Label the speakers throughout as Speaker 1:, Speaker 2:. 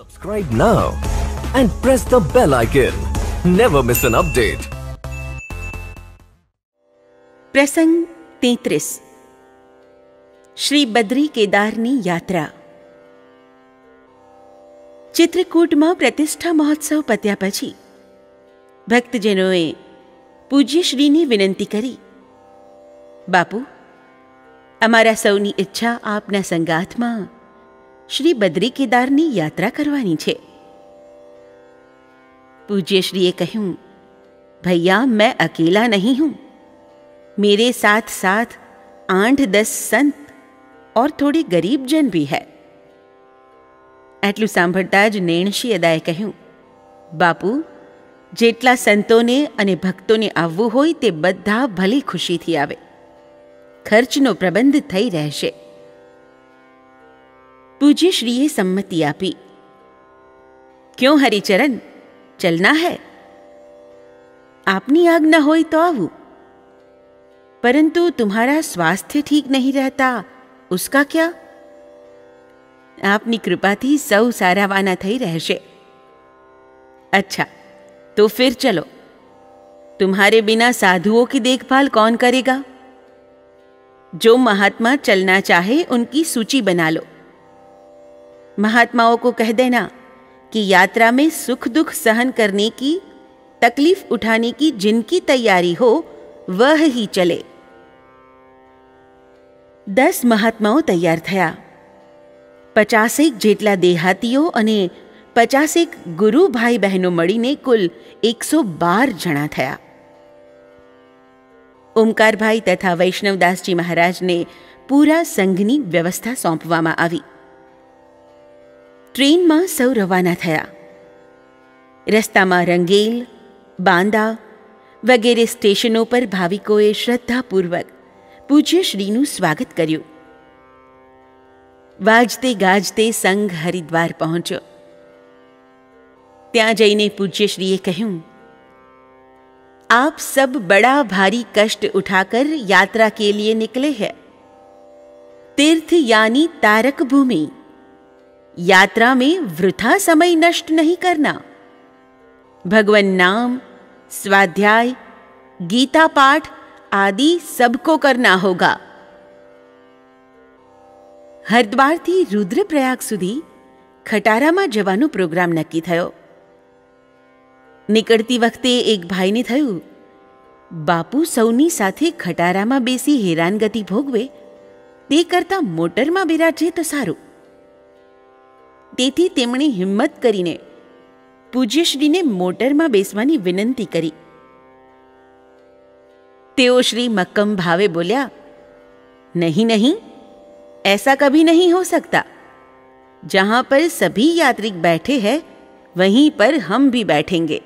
Speaker 1: Subscribe now and press the bell icon. Never miss an update.
Speaker 2: પ્રસંગ 33 શ્રી બદ્રી કેદારની યાત્રા. ચિત્રકૂટમાં પ્રતિષ્ઠા મહોત્સવ પત્યા પછી ભક્તજનોએ પૂજ્યશ્રીની વિનંતી કરી, બાપુ, અમારા સૌની ઈચ્છા આપના સંગાથમાં શ્રી બદ્રી કેદારની યાત્રા કરવાની છે. पूज्यश्री કહ્યું, भैया मैं अकेला नहीं हूं, मेरे साथ साथ 8-10 संत और थोड़े गरीब जन भी है. આટલું સાંભળતા જ નેણશી અદાએ કહ્યું, બાપુ, જેટલા સંતોને અને ભક્તોને આવવું હોય તે બધા ભલી ખુશીથી આવે. ખર્ચનો પ્રબંધ થઈ રહેશે. પૂજ્યશ્રીએ સંમતિ આપી. ક્यों हरिचरण, चलना है? आपनी आज्ञा होई तो आऊं, परंतु तुम्हारा स्वास्थ्य ठीक नहीं रहता, उसका क्या? आपनी कृपाथी सौ सारावाना थई रहशे. अच्छा, तो फिर चलो. तुम्हारे बिना साधुओं की देखभाल कौन करेगा? जो महात्मा चलना चाहे उनकी सूची बना लो. महात्माओं को कह देना कि यात्रा में सुख दुख सहन करने की, तकलीफ उठाने की जिनकी तैयारी हो वह ही चले. 10 महात्माओं तैयार थया. 50 જેટલા દેહાતીઓ અને 50 ગુરુ ભાઈ બહેનો મળીને કુલ 112 જણા થયા. ઓમકારભાઈ તથા વૈષ્ણવદાસજી મહારાજને પૂરા સંઘની વ્યવસ્થા સોંપવામાં આવી. ટ્રેનમાં સૌ રવાના થયા. રસ્તામાં રંગેલ, બાંદા વગેરે સ્ટેશનો પર ભાવિકોએ શ્રદ્ધાપૂર્વક પૂજ્યશ્રીનું સ્વાગત કર્યું. વાજતે ગાજતે સંઘ હરિદ્વાર પહોંચ્યો. ત્યાં જઈને પૂજ્યશ્રીએ કહ્યું, आप सब बड़ा भारी कष्ट उठाकर यात्रा के लिए निकले हैं. तीर्थ यानी तारक भूमि. यात्रा में वृथा समय नष्ट नहीं करना. भगवान नाम, स्वाध्याय, गीता पाठ आदि सबको करना होगा. હરિદ્વારથી રુદ્રપ્રયાગ સુધી ખટારામાં જવાનો પ્રોગ્રામ નક્કી થયો. નીકળતી વખતે એક ભાઈને થયું, બાપુ સૌની સાથે ખટારામાં બેસી હેરાનગતિ ભોગવે તે કરતાં મોટરમાં બિરાજે તો સારું. તેથી તેમણે હિંમત કરીને પૂજ્યશ્રીને મોટરમાં બેસવાની વિનંતી કરી. તેઓ શ્રી મક્કમ ભાવે બોલ્યા, નહીં નહીં, ऐसा कभी नहीं हो सकता. जहां पर सभी यात्रिक बैठे हैं वहीं पर हम भी बैठेंगे.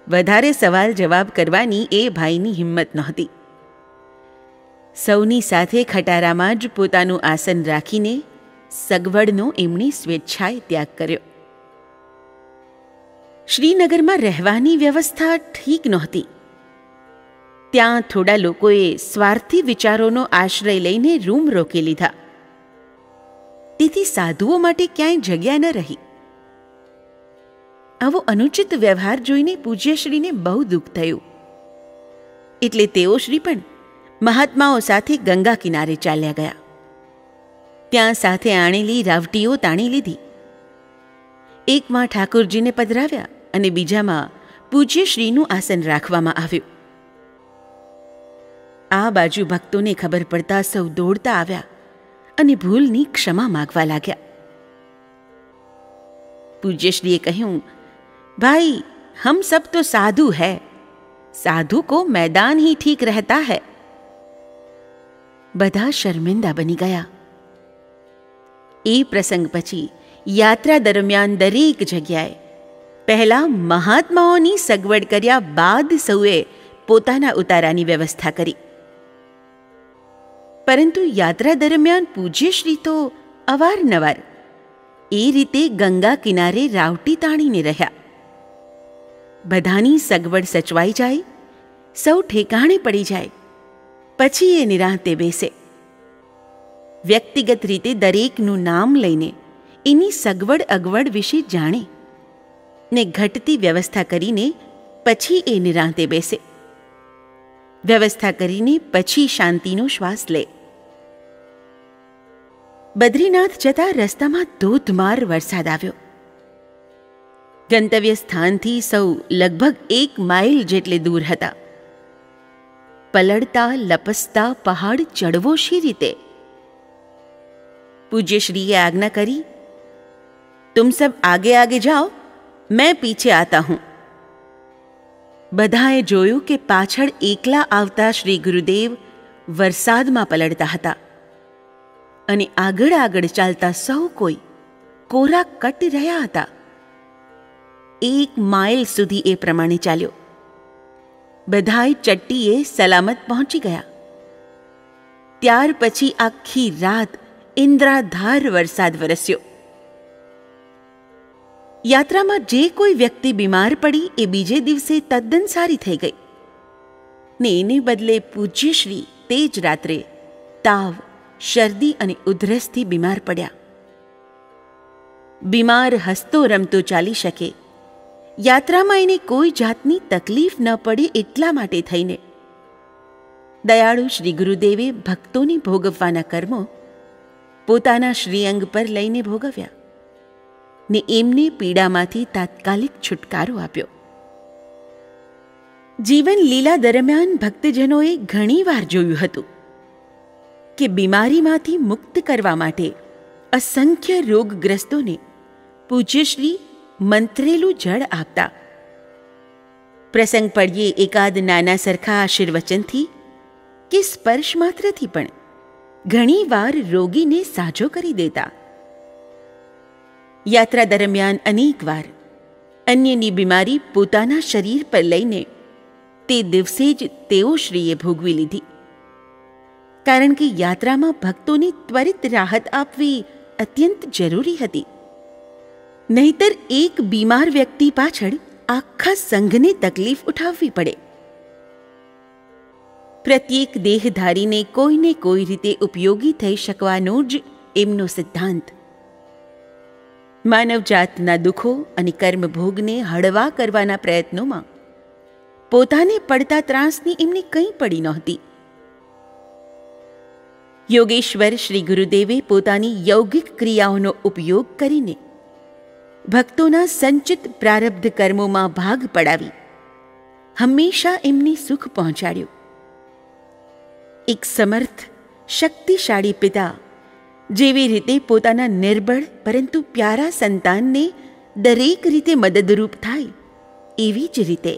Speaker 2: વધારે સવાલ જવાબ કરવાની એ ભાઈની હિંમત નહોતી. સૌની સાથે ખટારામાં જ પોતાનું આસન રાખીને સગવડનો એમણે સ્વેચ્છાએ ત્યાગ કર્યો. શ્રીનગરમાં રહેવાની વ્યવસ્થા ઠીક નહોતી. ત્યાં થોડા લોકોએ સ્વાર્થી વિચારોનો આશ્રય લઈને રૂમ રોકી લીધા. તેથી સાધુઓ માટે ક્યાંય જગ્યા ન રહી. આવો અનુચિત વ્યવહાર જોઈને પૂજ્યશ્રીને બહુ દુઃખ થયું. એટલે તેઓ શ્રી પણ મહાત્માઓ સાથે ગંગા કિનારે ચાલ્યા ગયા. ત્યાં સાથે આણેલી રાવટીઓ તાણી લીધી. એકમાં ઠાકુરજીને પધરાવ્યા અને બીજામાં પૂજ્યશ્રીનું આસન રાખવામાં આવ્યું. આ બાજુ ભક્તોને ખબર પડતા સૌ દોડતા આવ્યા અને ભૂલની ક્ષમા માગવા લાગ્યા. પૂજ્યશ્રીએ કહ્યું, ભાઈ, હમ સબ તો સાધુ હૈ. સાધુ કો मैदान ही ठीक रहता है. બધા શર્મિંદા બની ગયા. એ પ્રસંગ પછી યાત્રા દરમિયાન દરેક જગ્યાએ પહેલા મહાત્માઓની સગવડ કર્યા બાદ સૌએ પોતાના ઉતારાની વ્યવસ્થા કરી. પરંતુ યાત્રા દરમિયાન પૂજ્યશ્રી તો અવારનવાર એ રીતે ગંગા કિનારે રાવટી તાણીને રહ્યા. બધાની સગવડ સચવાઈ જાય, સૌ ઠેકાણે પડી જાય, પછી એ નિરાંતે બેસે. વ્યક્તિગત રીતે દરેકનું નામ લઈને એની સગવડ અગવડ વિશે જાણે ને ઘટતી વ્યવસ્થા કરીને પછી એ નિરાંતે બેસે. વ્યવસ્થા કરીને પછી શાંતિનો શ્વાસ લે. બદ્રીનાથ જતા રસ્તામાં ધોધમાર વરસાદ આવ્યો. ગંતવ્ય સ્થાનથી સૌ લગભગ 1 માઇલ જેટલે દૂર હતા. પલળતા લપસતા પહાડ ચડવો શી રીતે? પૂજ્યશ્રીએ આજ્ઞા કરી, તુમ સબ આગે આગે જાઓ, મેં પીછે આતા હું. બધાએ જોયું કે પાછળ એકલા આવતા શ્રી ગુરુદેવ વરસાદમાં પલળતા હતા અને આગળ આગળ ચાલતા સૌ કોઈ કોરા કટ રહ્યા હતા. 1 માઇલ સુધી એ પ્રમાણે ચાલ્યો. બધાય ચટ્ટીએ સલામત પહોંચી ગયા. ત્યાર પછી આખી રાત ઇન્દ્રાધાર વરસાદ વરસ્યો. યાત્રામાં જે કોઈ વ્યક્તિ બીમાર પડી એ બીજે દિવસે તદ્દન સારી થઈ ગઈ ને એને બદલે પૂજ્યશ્રી તે જ રાત્રે તાવ, શરદી અને ઉધરસથી બીમાર પડ્યા. બીમાર હસતો રમતો ચાલી શકે, યાત્રામાં એને કોઈ જાતની તકલીફ ન પડે એટલા માટે થઈને દયાળુ શ્રી ગુરુદેવે ભક્તોને ભોગવવાના કર્મો પોતાના શ્રીઅંગ પર લઈને ભોગવ્યા ને એમને પીડામાંથી તાત્કાલિક છુટકારો આપ્યો. જીવન લીલા દરમિયાન ભક્તજનોએ ઘણીવાર જોયું હતું કે બીમારીમાંથી મુક્ત કરવા માટે અસંખ્ય રોગગ્રસ્તોને પૂજ્યશ્રી મંત્રેલું જળ આપતા. પ્રસંગ પડ્યે એકાદ નાના સરખા આશીર્વચનથી કે સ્પર્શ માત્રથી પણ ઘણીવાર રોગીને સાજો કરી દેતા. યાત્રા દરમિયાન અનેકવાર અન્યની બીમારી પોતાના શરીર પર લઈને તે દિવસે જ તેઓ શ્રીએ ભોગવી લીધી. કારણ કે યાત્રામાં ભક્તોને ત્વરિત રાહત આપવી અત્યંત જરૂરી હતી. નહીતર એક બીમાર વ્યક્તિ પાછળ આખા સંઘને તકલીફ ઉઠાવવી પડે. પ્રત્યેક દેહધારીને કોઈને કોઈ રીતે ઉપયોગી થઈ શકવાનો જ એમનો સિદ્ધાંત. માનવજાતના દુઃખો અને કર્મભોગને હળવા કરવાના પ્રયત્નોમાં પોતાને પડતા ત્રાસની એમને કંઈ પડી નહોતી. યોગેશ્વર શ્રી ગુરુદેવે પોતાની યૌગિક ક્રિયાઓનો ઉપયોગ કરીને ભક્તોના સંચિત પ્રારબ્ધ કર્મોમાં ભાગ પડાવી હંમેશા એમને સુખ પહોંચાડ્યું. એક સમર્થ, શક્તિશાળી પિતા જેવી રીતે પોતાના નિર્બળ પરંતુ પ્યારા સંતાનને દરેક રીતે મદદરૂપ થાય, એવી જ રીતે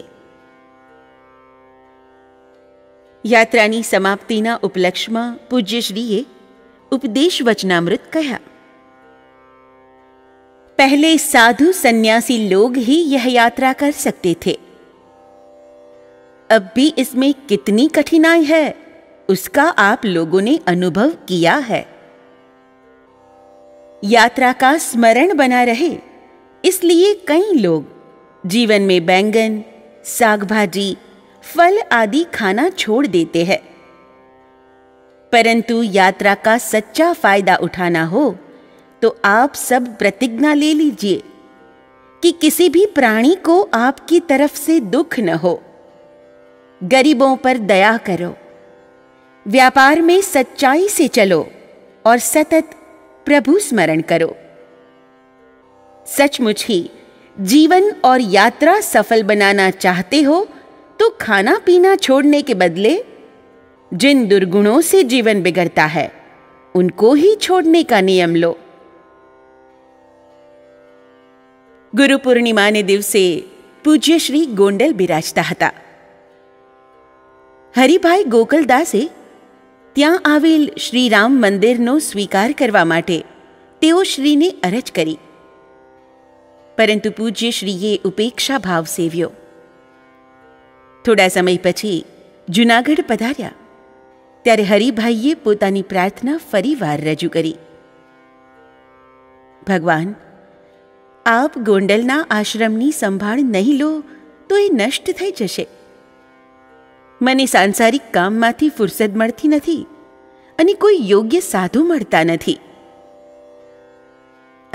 Speaker 2: યાત્રાની સમાપ્તિના ઉપલક્ષમાં પૂજ્યશ્રીએ ઉપદેશ વચનામૃત કહ્યા. पहले साधु सन्यासी लोग ही यह यात्रा कर सकते थे. अब भी इसमें कितनी कठिनाई है उसका आप लोगों ने अनुभव किया है. यात्रा का स्मरण बना रहे इसलिए कई लोग जीवन में बैंगन, साग भाजी, फल आदि खाना छोड़ देते हैं. परंतु यात्रा का सच्चा फायदा उठाना हो तो आप सब प्रतिज्ञा ले लीजिए कि किसी भी प्राणी को आपकी तरफ से दुख न हो. गरीबों पर दया करो, व्यापार में सच्चाई से चलो और सतत प्रभु स्मरण करो. सचमुच ही जीवन और यात्रा सफल बनाना चाहते हो तो खाना पीना छोड़ने के बदले जिन दुर्गुणों से जीवन बिगड़ता है उनको ही छोड़ने का नियम लो. ગુરુ પૂર્ણિમાને દિવસે પૂજ્ય શ્રી ગોંડલ બિરાજતા હતા. હરિભાઈ ગોકલદાસે ત્યાં આવેલ શ્રીરામ મંદિરનો સ્વીકાર કરવા માટે તેઓ શ્રીને અરજ કરી, પરંતુ પૂજ્ય શ્રીએ ઉપેક્ષા ભાવ સેવ્યો. થોડા સમય પછી જૂનાગઢ પધાર્યા ત્યારે હરિભાઈએ પોતાની પ્રાર્થના ફરીવાર રજૂ કરી. ભગવાન, આપ ગોંડલના આશ્રમની સંભાળ નહીં લો તો એ નષ્ટ થઈ જશે. મને સાંસારિક કામમાંથી ફુરસદ મળતી નથી અને કોઈ યોગ્ય સાધુ મળતા નથી.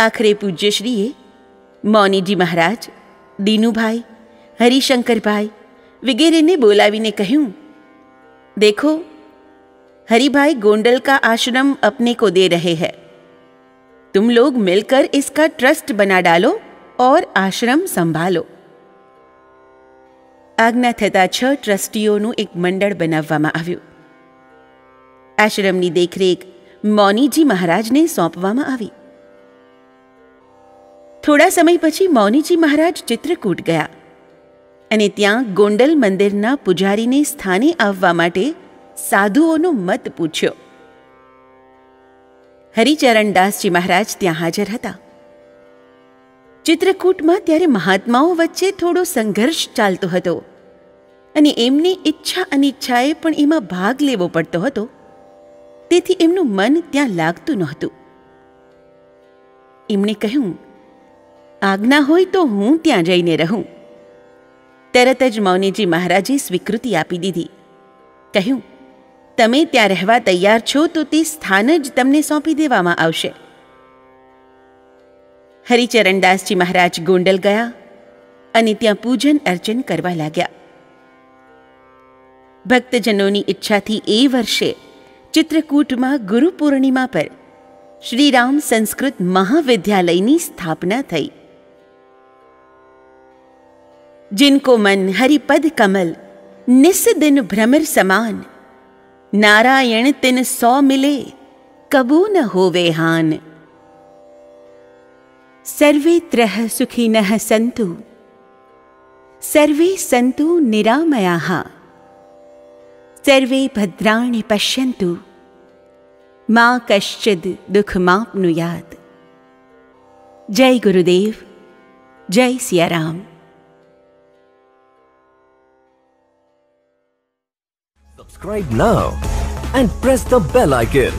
Speaker 2: આખરે પૂજ્યશ્રીએ મૌનીજી મહારાજ, દીનુભાઈ, હરિશંકરભાઈ वगैरह बोलावीने કહ્યું, देखो हरिभाई गोंडल का आश्रम अपने को दे रहे हैं, तुम लोग मिलकर इसका ट्रस्ट बना डालो और आश्रम संभालो। આજ્ઞા થતાં 6 ટ્રસ્ટીઓનું એક મંડળ બનાવવામાં આવ્યું. આશ્રમની દેખરેખ મૌનીજી મહારાજને સોંપવામાં આવી. થોડા સમય પછી મૌનીજી મહારાજ ચિત્રકૂટ ગયા અને ત્યાં ગોંડલ મંદિરના પૂજારીને સ્થાને આવવા માટે સાધુઓનો મત પૂછ્યો. હરિચરણદાસજી મહારાજ ત્યાં હાજર હતા. ચિત્રકૂટમાં ત્યારે મહાત્માઓ વચ્ચે થોડો સંઘર્ષ ચાલતો હતો અને એમની ઈચ્છા અનિચ્છાએ પણ એમાં ભાગ લેવો પડતો હતો. તેથી એમનું મન ત્યાં લાગતું નહોતું. એમણે કહ્યું, આજ્ઞા હોય તો હું ત્યાં જઈને રહું. તરત જ મૌનીજી મહારાજે સ્વીકૃતિ આપી દીધી. કહ્યું, તમે ત્યાં રહેવા તૈયાર છો તો તે સ્થાન જ તમને સોંપી દેવામાં આવશે. હરિચરણદાસજી મહારાજ ગોંડલ ગયા અને ત્યાં પૂજન અર્ચન કરવા લાગ્યા. ભક્તજનોની ઈચ્છાથી એ વર્ષે ચિત્રકૂટમાં ગુરુ પૂર્ણિમા પર શ્રીરામ સંસ્કૃત મહાવિદ્યાલયની સ્થાપના થઈ. जिनको मन हरिपद कमल निस दिन भ्रमर समान, नारायण तिन सौ मिले कबू न होवे हान. सर्वे त्रह सुखिनः सन्तु सर्वे सन्तु निरामयाः, सर्वे भद्राणि पश्यन्तु मा कश्चिद् दुःखमाप्नुयात्. जय गुरुदेव, जय Siyaram.
Speaker 1: Subscribe now and press the bell icon.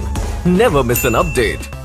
Speaker 1: Never miss an update.